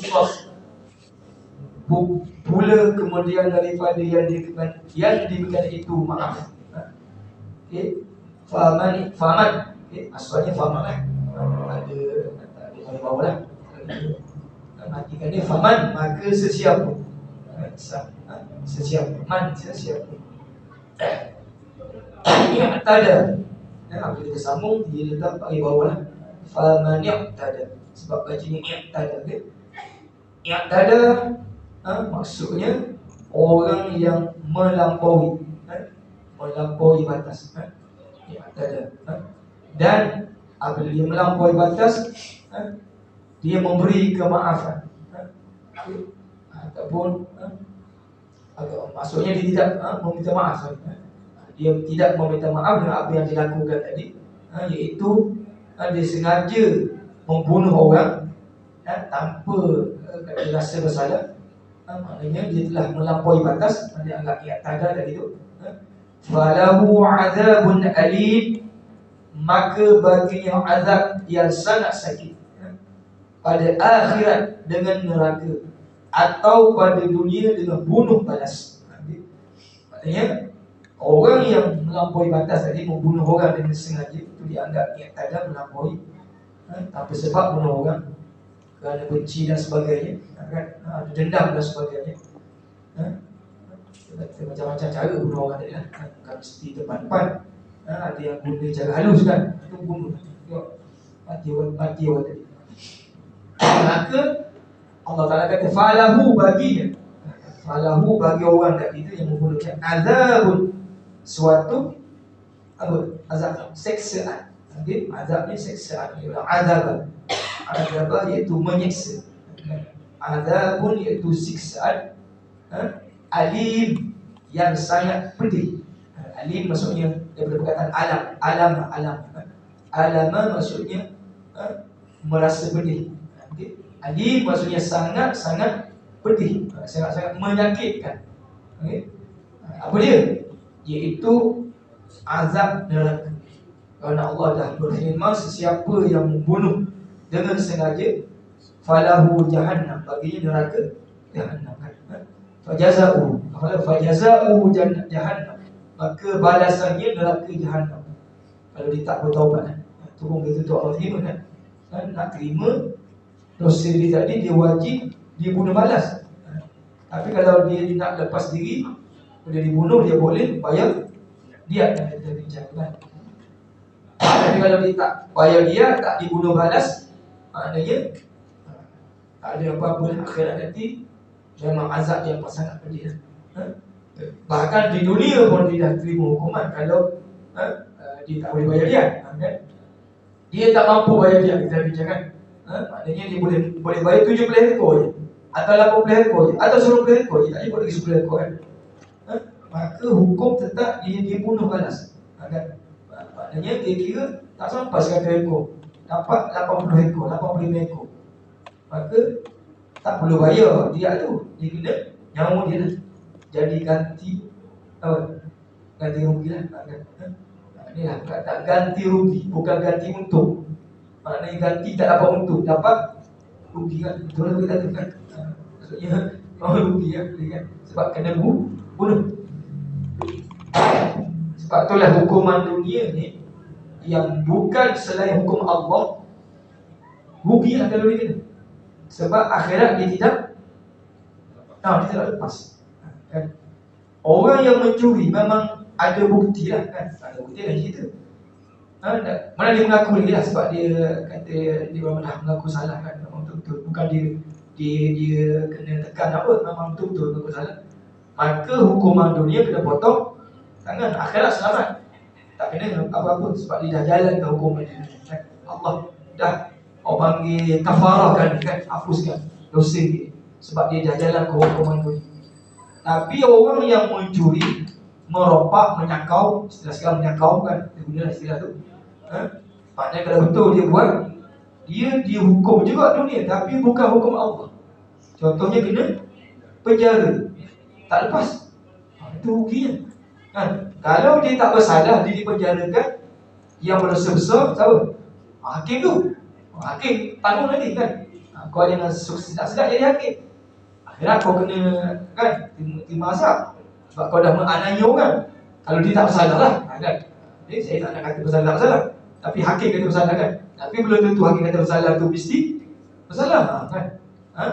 qisas. Pula kemudian daripada yang diberikan itu maaf. Okey, faman, asalnya faman lah. Ada bawah lah. Matikan dia faman, maka sesiapa. Sesiapa, man, sesiapa. Yang ada. Apabila kita sambung, dia letak bagi bawah lah. Faman yang ada. Sebab bacanya yang ada. Yang ada, maksudnya orang yang melampaui batas. Yang ada. Dan apabila dia melampaui batas, dia memberi kemaafan. Ataupun maksudnya dia tidak meminta maaf. Dia tidak meminta maaf dengan apa yang dilakukan tadi, iaitu dia sengaja membunuh orang tanpa rasa bersalah. Maknanya dia telah melampaui batas. Dia anggap i'tada tadi tu. Falahu azabun alim, maka baginya azab yang sangat sakit pada akhirat dengan neraka, atau pada dunia dengan bunuh balas. Maknanya orang yang melampaui batas tadi, membunuh orang dengan sengaja, itu dianggap i'tada, melampaui tanpa sebab bunuh orang kerana benci dan sebagainya, ada dendam dan sebagainya. Macam-macam cara bunuh orang tadi lah. Bukan mesti depan-depan. Ada yang guna cara halus kan, itu bunuh. Tengok mati orang tadi. Maka Allah Ta'ala kata falahu, baginya, falahu bagi orang tadi itu yang membunuhnya, azabun, suatu apa? Azab, seksaan. Okay? Azabnya seksaan. Azab iaitu menyiksa. Azabun iaitu siksaan. Alim, yang sangat pedih. Alim maksudnya daripada perkataan alam. Alama maksudnya merasa pedih. Okay? Alim maksudnya sangat-sangat pedih, sangat-sangat menyakitkan. Okay? Apa dia? Iaitu azab neraka. Kerana Allah dah berfirman, sesiapa yang membunuh dengan sengaja, falahu jahannam, baginya neraka jahannam. Fajaza'u jahannam, maka balasannya neraka jahannam. Kalau dia tak bertaubat, turun betul tu Allah terima kan? Nak terima dosa dia tadi, dia wajib dia bunuh balas. Tapi kalau dia nak lepas diri, dia dibunuh, dia boleh bayar dia, yang kita bincangkan. Tapi kalau dia tak bayar dia, tak dibunuh balas, maknanya tak ada apa-apa akhirat nanti. Memang azab yang sangat pedih. Bahkan di dunia pun dia dah terima hukuman kalau dia tak boleh bayar dia, kan? Dia tak mampu bayar dia, kita bincangkan. Maknanya dia boleh bayar 70 ekor je, atau 80 ekor je, atau 10 ekor je, tak cukup lagi 10 ekor kan? Maka hukum tetap dia bunuh balas, kan? Maknanya dia kira tak sampai 100 ekor, dapat 80 ekor, 85 ekor, maka tak perlu bayar dia tu, dia kena nyawa dia lah. Jadi ganti apa? Ganti rugi lah. Ni lah kata ganti rugi, bukan ganti untung. Maknanya ganti tak dapat untung, dapat rugi kan. Betul lah kita katakan. Maksudnya mau rugi kan. Sebab kena bunuh. Sebab itulah hukuman dunia ni yang bukan selain hukum Allah, rugi lah kalau dia kena. Sebab akhirat dia tidak lepas, kan? Orang yang mencuri memang ada bukti lah, kan? Ada bukti dan cerita. Mana dia mengaku lagi lah, sebab dia kata dia memang dah mengaku salah, kan? Memang betul-betul. Bukan dia kena tekan apa, memang betul-betul mengaku salah. Maka hukuman dunia kena potong tangan, akhirat selamat. Tak kena apa-apa, sebab dia dah jalankan hukuman dia, kan? Allah dah panggil kafarah kan, hapuskan dosa dia, sebab dia dah jalan ke hukuman dunia. Tapi orang yang mencuri, merompak, menyakau, istilah sekarang menyakau kan, dia guna istilah tu. Maknanya kalau betul dia buat, dia dihukum juga dunia, tapi bukan hukum Allah. Contohnya kena penjara, tak lepas, itu ruginya, kan? Kalau dia tak bersalah, dia dipenjarakan, yang berdosa besar siapa? Hakim tu. Hakim tanggung nanti kan. Kau jangan sukses tak sedap jadi hakim. Akhirat kau kena kan terima azab sebab kau dah menganiaya orang. Kalau dia tak bersalah lah kan. Jadi saya tak nak kata bersalah tak bersalah, tapi hakim kata bersalah kan. Tapi belum tentu hakim kata bersalah tu mesti bersalah kan.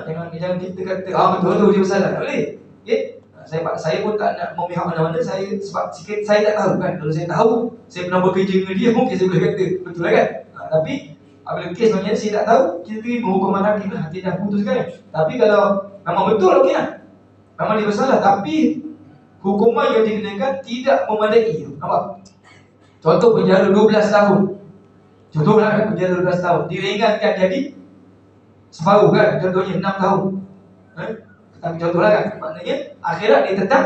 Jangan kita kata betul tu dia bersalah, tak boleh. Okay? Saya pun tak nak memihak mana-mana. Sebab sikit saya tak tahu kan. Kalau saya tahu, saya pernah bekerja dengan dia, mungkin saya boleh kata betul lah kan. Tapi apabila kes macam ni saya tak tahu, kita terima hukuman hakim lah. Hakim dah putuskan. Tapi kalau memang betul, okey lah, memang dia bersalah, tapi hukuman yang dikenakan tidak memadai. Nampak? Contoh penjara 12 tahun. Contohlah kan, penjara 12 tahun diringankan jadi separuh kan. Contohnya 6 tahun. Tapi contohlah kan, maknanya akhirat dia tetap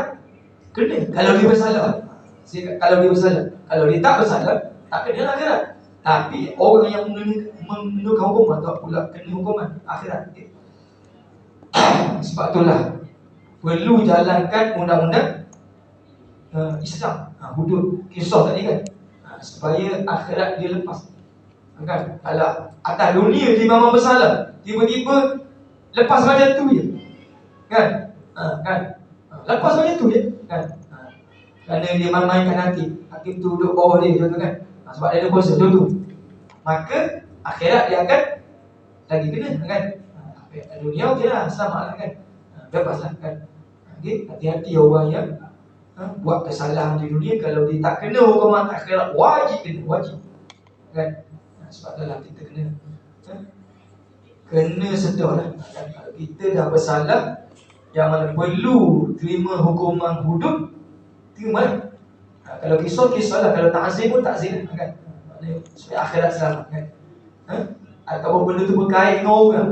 kena kalau dia bersalah. Kalau dia bersalah, kalau dia tak bersalah, tak kena akhirat. Tapi orang yang mengenakan hukuman tak pula kena hukuman akhirat. Sebab itulah perlu jalankan undang-undang Islam, hudud kisah tadi kan, supaya akhirat dia lepas kan. Kalau atas dunia dia memang bersalah, tiba-tiba lepas macam tu je kan, lepas macam tu je kan. Kerana dia main-mainkan hakim tu duduk bawah dia contoh kan, sebab dia ada kuasa contoh, maka akhirat dia akan lagi kena kan. Dunia okey lah, selamat lah kan, bebas lah kan. Okay? Hati-hati orang yang buat kesalahan di dunia, kalau dia tak kena hukuman akhirat wajib kena, wajib kan. Sebab itulah kita kena sedar lah kan? Kalau kita dah bersalah yang mana perlu terima hukuman hudud, terima lah. Kalau kisah lah, kalau takzir pun takzir lah kan, supaya akhirat selamat kan. Atau benda tu berkait dengan orang,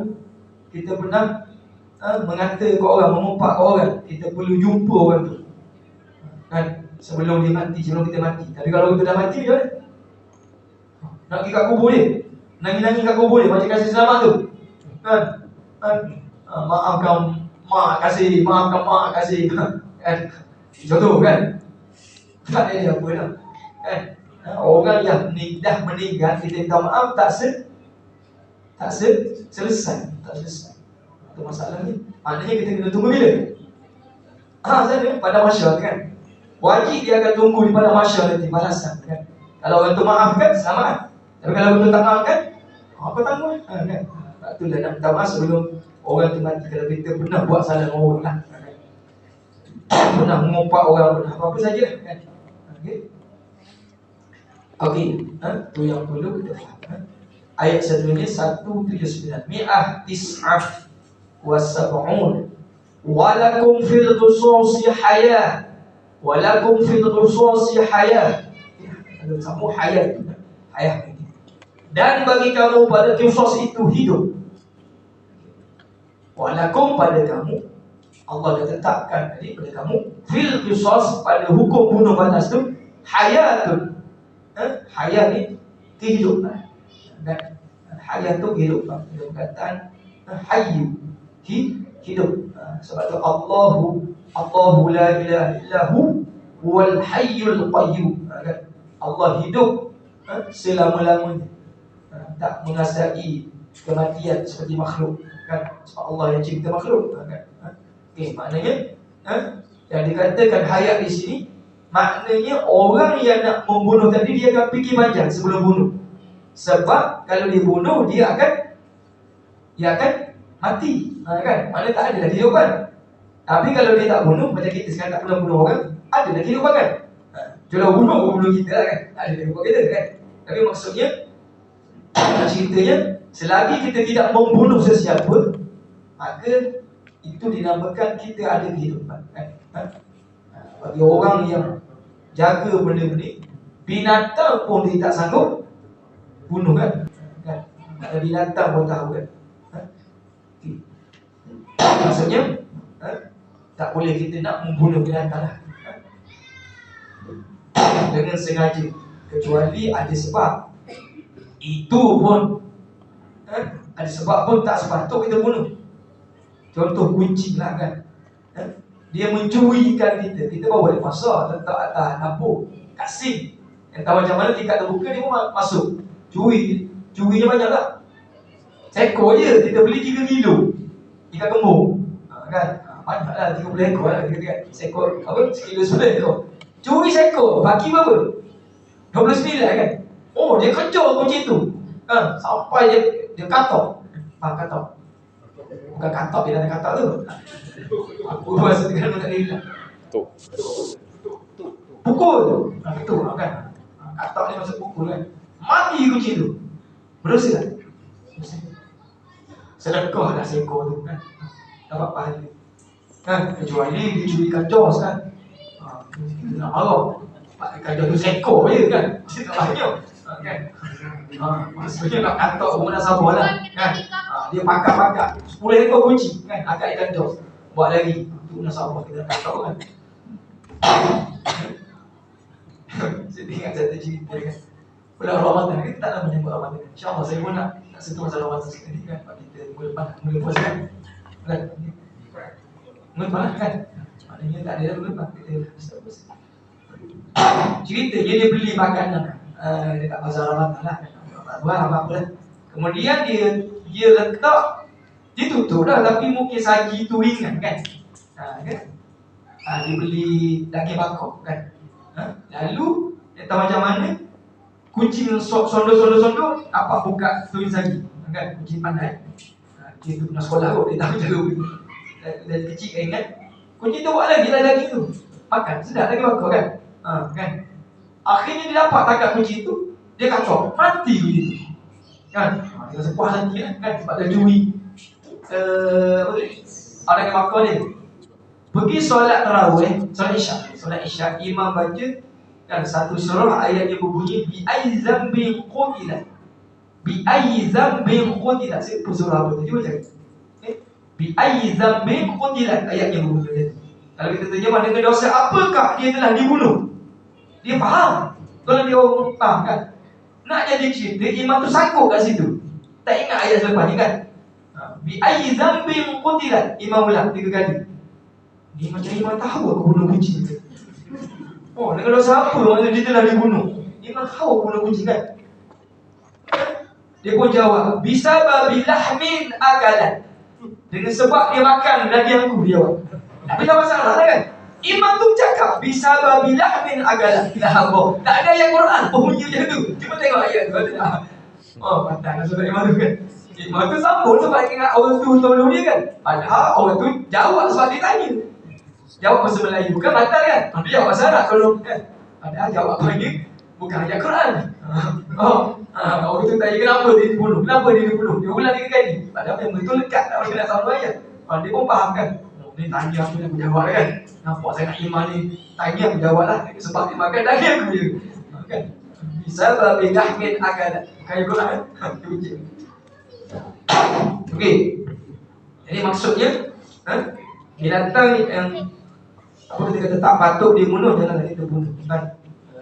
kita pernah mengata ke orang, memompak ke orang, kita perlu jumpa orang tu kan, sebelum dia mati, sebelum kita mati. Tapi kalau kita dah mati macam mana? Nak pergi kat kubur dia, nangis-nangis kat kubur dia, macam kasih selamat tu kan, maafkan mak kasih, maafkan mak kasih kan. Contoh kan, tak ada dia apa dah kan. Orang yang dah meninggal, kita minta maaf tak selesai. Itu masalahnya. Maknanya kita kena tunggu bila? Pada masyarakat kan. Wajib dia akan tunggu di pada masyarakat nanti balasan kan. Kalau orang tu maafkan, selamat. Tapi kalau orang tu tak maafkan, apa tanggung kan. Itulah nak minta maaf sebelum orang tu mati. Kalau kita pernah buat salah dengan orang lah kan. Pernah mengumpat orang, pernah apa-apa saja kan. Okey, tu yang perlu kita faham. Ayat seterusnya 179. Mi'ah tis'ah wa sab'un. Walakum fil qisasi hayah. Walakum fil qisasi hayah. Ada kamu hayat. Hayah. Dan bagi kamu pada qisas itu hidup. Walakum pada kamu, Allah dah tetapkan tadi pada kamu, fil qisas pada hukum bunuh balas tu hayatun. Hayat ni kehidupan. Dan hayat tu kehidupan. Perkataan hayyu, hidup. Sebab tu Allahu la ilaha illahu huwal hayyul qayyum. Allah hidup selama-lamanya, tak mengasai kematian seperti makhluk kan. Sebab Allah yang cipta makhluk kan. Okey, maknanya yang dikatakan hayat di sini, maknanya orang yang nak membunuh tadi dia akan fikir panjang sebelum bunuh. Sebab kalau dia bunuh, dia akan mati kan. Maknanya tak ada lagi kehidupan. Tapi kalau dia tak bunuh, macam kita sekarang tak pernah bunuh orang, ada lagi kehidupan kan. Kalau bunuh kita lah kan, tak ada kehidupan kita kan. Tapi maksudnya, ceritanya, selagi kita tidak membunuh sesiapa, maka itu dinamakan kita ada kehidupan kan. Bagi orang yang jaga benda-benda, binatang pun dia tak sanggup bunuh kan. Ada binatang pun tahu kan. Maksudnya tak boleh kita nak membunuh binatang lah dengan sengaja, kecuali ada sebab. Itu pun ada sebab pun tak sepatut kita bunuh. Contoh kucing lah kan, dia mencuri ikan kita bawa dia pasar, letak atas dapur, kasih. Entah macam mana tingkat terbuka dia pun masuk. Curinya banyak tak? Seekor je kita beli 3 kilo ikan kembung. Kan? Banyaklah 30 ekor lah kan. Seekor apa? Sekilo 10 ekor. Curi seekor, baki berapa? 29 kan? Oh, dia kejar kucing tu. Kan? Sampai dia katok. Katok. Bukan katok, dia dah katok tu. Aku rasa dengan tak dia bilang. Pukul. Betul kan? Katok ni maksud pukul kan. Mati kucing tu. Berdosa tak? Sedekah dah seekor tu kan. Dapat pahala. Kan? Kecuali dia curikan jos kan. Kita nak marah. Ikan jos tu seekor je kan. Dia tak banyak. Kan? Maksudnya nak katok pun dah sabar lah. Kan? Dia pakar-pakar 10 ekor kucing kan. Agak ikan jos. Buat lagi. Itu nak sabar kita nak katok kan. Saya ingat satu cerita kan. Bulan Ramadan, kita tak nak menyambut Ramadan. InsyaAllah saya pun nak sentuh masalah Ramadan sekali kan. Kita minggu depan mula puasa kan. Kan? Minggu depan lah kan. Maknanya tak ada minggu depan. Kita start puasa. Ceritanya dia beli makanan dekat bazar Ramadan lah. Buat apa-apa lah. Kemudian dia letak, dia tutup dah tapi mungkin saji tu ringan kan. Kan? Dia beli daging bakar kan. Lalu dia tahu macam mana kucing sondo apa buka tulis lagi kan, kucing pandai. Dia tu pernah sekolah kot, dia tahu cara dari kecil kan ingat. Kucing tu buat lagi daging tu. Makan, sedap lagi bakar kan. Kan. Akhirnya dia dapat tangkap kucing tu, dia kacau, mati kucing tu. Kan. Dia rasa puas hati kan sebab dia curi daging bakar dia. Pergi solat tarawih, solat isyak, imam baca kan satu surah ayat yang berbunyi bi ayyi dzambin qutilat. Bi ayyi dzambin qutilat. Siapa surah apa tu? Cuba cari. Bi ayyi dzambin qutilat ayat yang berbunyi. Kalau kita terjemah dengan dosa apakah dia telah dibunuh? Dia faham. Kalau dia orang faham kan. Nak jadi cerita imam tu sangkut kat situ. Tak ingat ayat selepas ni kan. Bi ayyi dzambin qutilat. Imam ulang 3 kali. Dia macam imam tahu aku bunuh kucing tu. Oh, dengan dosa apa maksudnya dia telah dibunuh? Imam tahu bunuh kucing kan? Dia pun jawab, bisa babi lahmin akalan. Dengan sebab dia makan daging aku, dia jawab. Tapi tak masalah kan? Imam tu cakap, bisa babi lahmin akalan. Tak ada ayat Quran, bunyi macam tu. Cuba tengok ayat tu. Oh, patah surat imam tu kan? Imam tu sambung sebab ingat orang tu tolong dia kan? Padahal orang tu jawab sebab dia tanya. Jawab bahasa Melayu, bukan batal kan? Dia jawab bahasa Arab kalau kan. Padahal jawab apa bukan ayat Quran. Orang tu tanya kenapa dia dibunuh? Kenapa dia dibunuh? Dia ulang 3 kali. Padahal yang betul dekat tak boleh nak sambung ayat. Dia pun faham kan? Dia tanya aku nak jawab kan? Nampak sangat iman ni. Tanya aku jawab lah. Sebab dia makan daging aku je. Kan? Bisa babi lahmin akalan. Bukan Quran kan? Okey. Jadi maksudnya binatang yang apa kita kata tak patut dibunuh, janganlah kita bunuh kan.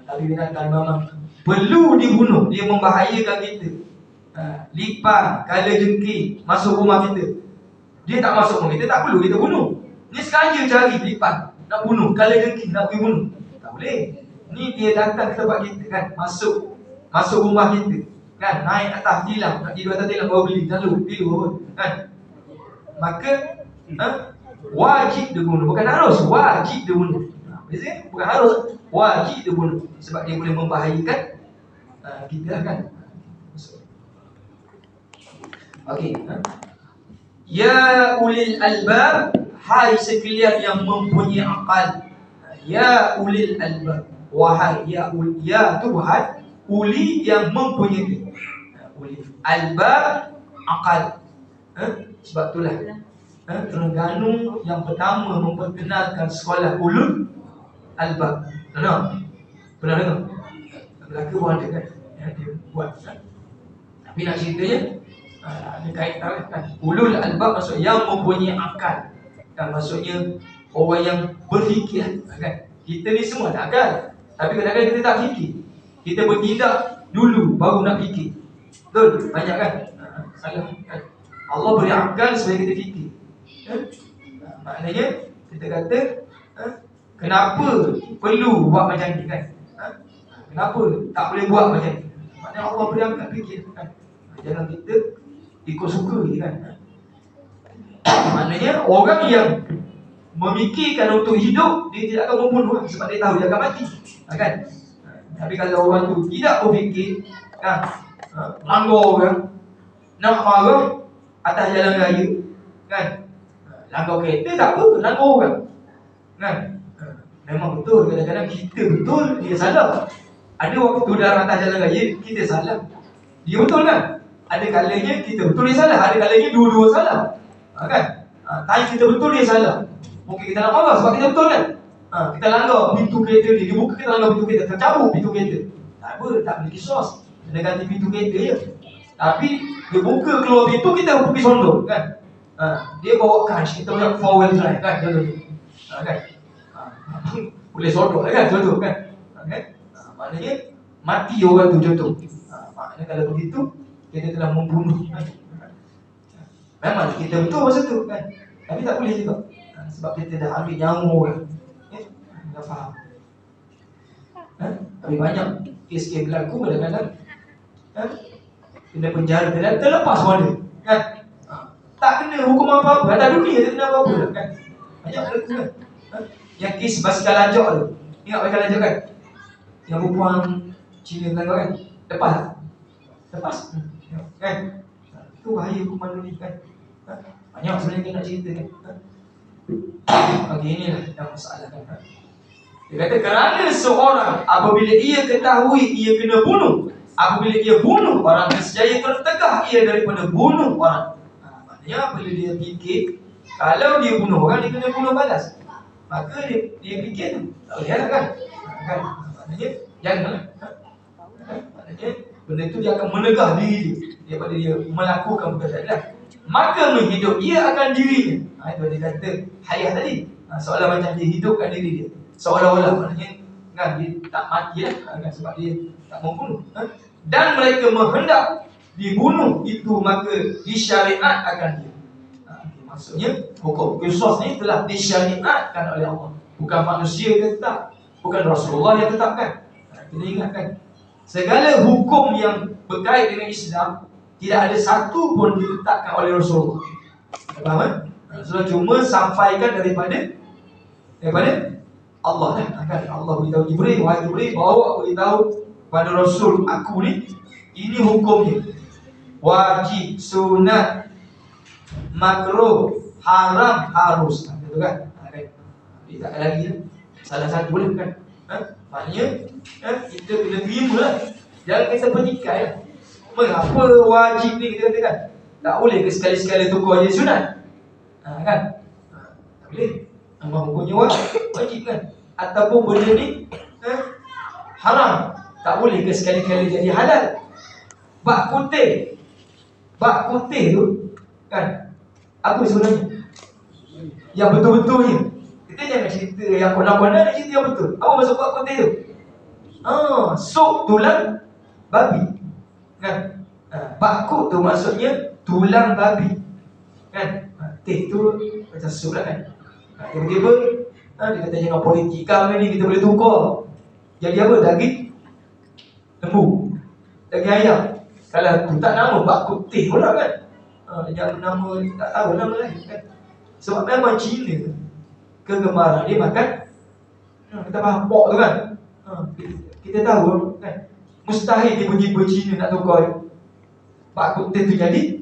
Tapi binatang memang perlu dibunuh, dia membahayakan kita. Lipan, kalajengking masuk rumah kita, dia tak masuk rumah kita, tak perlu kita bunuh. Ni sengaja cari lipan nak bunuh, kalajengking nak pergi bunuh, tak boleh. Ni dia datang ke tempat kita kan, masuk rumah kita kan, naik atas tilam, nak tidur atas tilam baru beli, lalu tidur kan. Maka wajib dibunuh, bukan harus, wajib dibunuh. Biasanya bukan harus, wajib dibunuh sebab dia boleh membahayakan kita kan. Okey. Ya ulil albab, hai sekalian yang mempunyai akal. Ya ulil albab, wahai ya Tuhan, uli yang mempunyai uli albab, akal. Sebab itulah Terengganu yang pertama memperkenalkan sekolah ulul albab. Pernah dengar? Melaka pun ada kan? Dia buat kan? Tapi nak ceritanya ada kaitan kan? Ulul albab maksud yang mempunyai akal kan? Maksudnya orang yang berfikir kan? Kita ni semua tak akal, tapi kadang-kadang kita tak fikir. Kita bertindak dulu baru nak fikir. Betul? Banyak kan? Salah kan? Allah beri akal supaya kita fikir. Maknanya kita kata kenapa perlu buat macam ni kan? Kenapa tak boleh buat macam ni? Maknanya Allah beri akal fikir kan? Jangan kita ikut suka je kan. Maknanya orang yang memikirkan untuk hidup, dia tidak akan membunuh sebab dia tahu dia akan mati, kan? Tapi kalau orang tu tidak berfikir, langgar orang, nak marah atas jalan raya, kan? Langgar kereta tak apa, langgar orang, kan? Memang betul, kadang-kadang kita betul, dia salah. Ada waktu dalam atas jalan raya kita salah, dia betul kan? Ada kalanya kita betul, dia salah. Ada kalanya dua-dua salah, kan? Time kita betul, dia salah. Mungkin kita nak marah sebab kita betul kan? Kita langgar pintu kereta dia buka, kita langgar pintu kereta, tercabut pintu kereta. Tak apa, tak boleh kisos, kena ganti pintu kereta je. Tapi dia buka keluar pintu, kita pergi sondok kan? Dia bawa cash, kita punya 4-wheel drive kan? Kan? Boleh sondok kan? Contoh kan? Maknanya mati orang tu contoh. Maknanya kalau begitu kita telah membunuh kan? Memang kita betul masa tu kan? Tapi tak boleh juga, sebab kita dah ambil nyawa orang. Dah faham? Tapi banyak kes-kes berlaku kadang-kadang kena penjara, dan terlepas mana kan? Tak kena hukum apa-apa, atas dunia tak kena apa-apa kan? Banyak berlaku kan? Yang kes basikal lajak tu, ingat basikal lajak kan? Yang perempuan Cina kan kan? Lepas kan? Itu bahaya hukuman dunia kan? Banyak sebenarnya kita nak cerita kan? Okey, inilah yang masalah kan? Dia kata kerana seorang apabila ia ketahui ia kena bunuh, apabila ia bunuh orang, nescaya tertegah ia daripada bunuh orang. Maknanya apabila dia fikir kalau dia bunuh orang, dia kena bunuh balas, maka dia fikir tu tak boleh lah kan? Maknanya janganlah. Maknanya benda tu dia akan menegah diri dia daripada dia melakukan perbuatan. Maka menghidup ia akan dirinya. Itu dia kata hayah tadi. Seolah macam dia hidupkan diri dia, seolah-olah, maknanya kan dia tak mati lah kan, sebab dia tak membunuh. Dan mereka menghendak dibunuh itu, maka disyariat akan dia. Maksudnya hukum qisas ni telah disyariatkan oleh Allah, bukan manusia yang tetap, bukan Rasulullah yang tetapkan. Kita ingatkan segala hukum yang berkait dengan Islam tidak ada satu pun ditetapkan oleh Rasulullah. Faham kan? Rasulullah cuma sampaikan daripada Allah lah kan? Allah beritahu Jibril, wahai Jibril, bawa beritahu pada Rasul aku ni, ini hukumnya, wajib, sunat, makruh, haram, harus, gitu kan? Dia tak lagi lah, salah satu boleh kan? Maknanya kita kena terima lah, jangan kita penyikai lah. Mengapa wajib ni kita katakan? Tak boleh ke sekali-sekala tukar je sunat? Kan? Tak boleh. Memang hukumnya wajib kan? Ataupun benda ni haram, tak boleh ke sekali-kali jadi halal. Bak putih tu kan, apa sebenarnya yang betul-betulnya? Kita jangan cerita yang konon-konon, nak cerita yang betul. Apa maksud bak putih tu? Sup tulang babi kan? Bakut tu maksudnya tulang babi kan? Teh tu macam sup lah kan? Tiba-tiba dia kata jangan politika ni, kita boleh tukar jadi apa? Daging lembu, daging ayam. Kalau tu tak nama bakut teh pula kan? Yang nama tak tahu nama lain kan? Sebab memang Cina kegemaran dia makan kita faham pok tu kan? Kita tahu kan? Mustahil tiba-tiba Cina nak tukar bakut teh tu jadi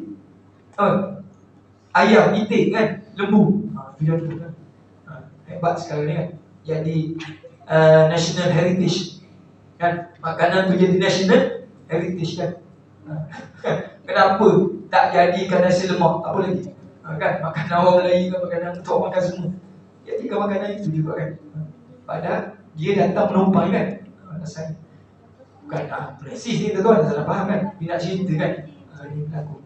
ayam itik kan? Lembu. Video tu kan? Hebat sekarang ni kan, jadi national heritage kan, makanan tu jadi national heritage kan. Kenapa tak jadikan nasi lemak, apa lagi kan, makanan orang Melayu kan, makanan untuk makan semua, jadikan makanan itu juga kan. Padahal dia datang menumpang kan, saya bukan presis ni tuan, salah faham kan, dia nak cerita kan, ini berlaku.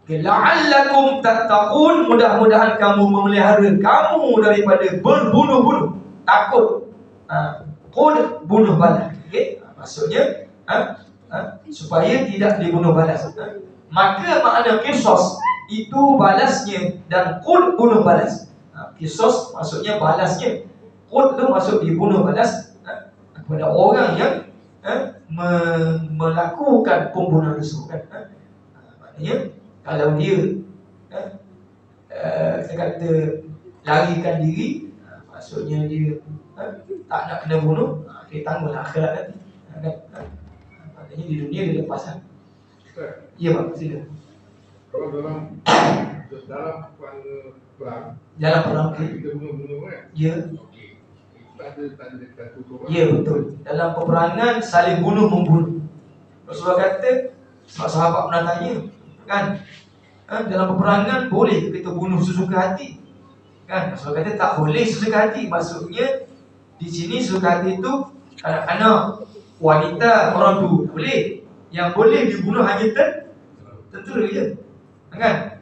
La'allakum tattaqun, mudah-mudahan kamu memelihara kamu daripada berbunuh-bunuh. Takut qul, bunuh balas. Maksudnya supaya tidak dibunuh balas. Maka makna qisas itu balasnya, dan qul bunuh balas. Qisas maksudnya balasnya, qul tu maksud dibunuh balas kepada orang yang melakukan pembunuhan tersebut kan. Maknanya kalau dia kita kata larikan diri, maksudnya dia tak nak kena bunuh, dia tanggung akhirat nanti kan. Maknanya di dunia dia lepas kan. Ya Pak, sila. Kalau dalam perang kita bunuh kan? Ya. Tak ada hukum. Ya betul. Dalam peperangan saling bunuh membunuh. Rasulullah kata, sahabat pernah tanya kan, dalam peperangan boleh kita bunuh sesuka hati? Kan? Rasulullah kata tak boleh sesuka hati. Maksudnya di sini sesuka hati itu anak-anak, wanita, orang tua boleh. Yang boleh dibunuh hanya tentera je. Kan?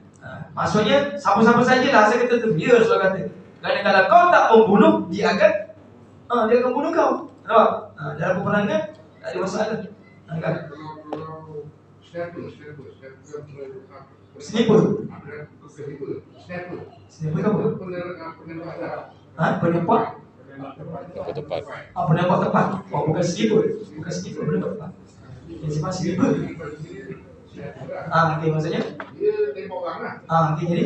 Maksudnya siapa-siapa sajalah saya kata tu. Ya Rasulullah kata. Kerana kalau kau tak membunuh, dia akan bunuh kau. Nampak? Dalam peperangan tak ada masalah. Kan? Sniper. Sniper apa? Penembak. Tepat. Penembak tepat. Bukan sniper. Bukan sniper, penembak tepat. Yang sebab sniper. Okay, maksudnya? Dia tembak orang lah. Okay, jadi?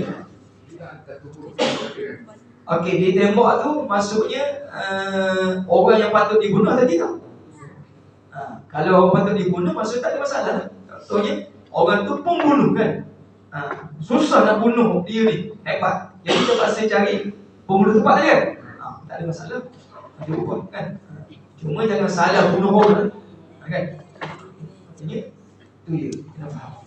Okey, dia tembak tu maksudnya orang yang patut dibunuh tadi tak? Kalau orang patut dibunuh maksudnya tak ada masalah. Contohnya orang tu pembunuh kan. Susah nak bunuh dia ni, hebat. Jadi kita paksa cari pembunuh tepat kan? Tak ada masalah. Dia buat kan. Cuma jangan salah bunuh orang kan. Maksudnya tu je, kena faham.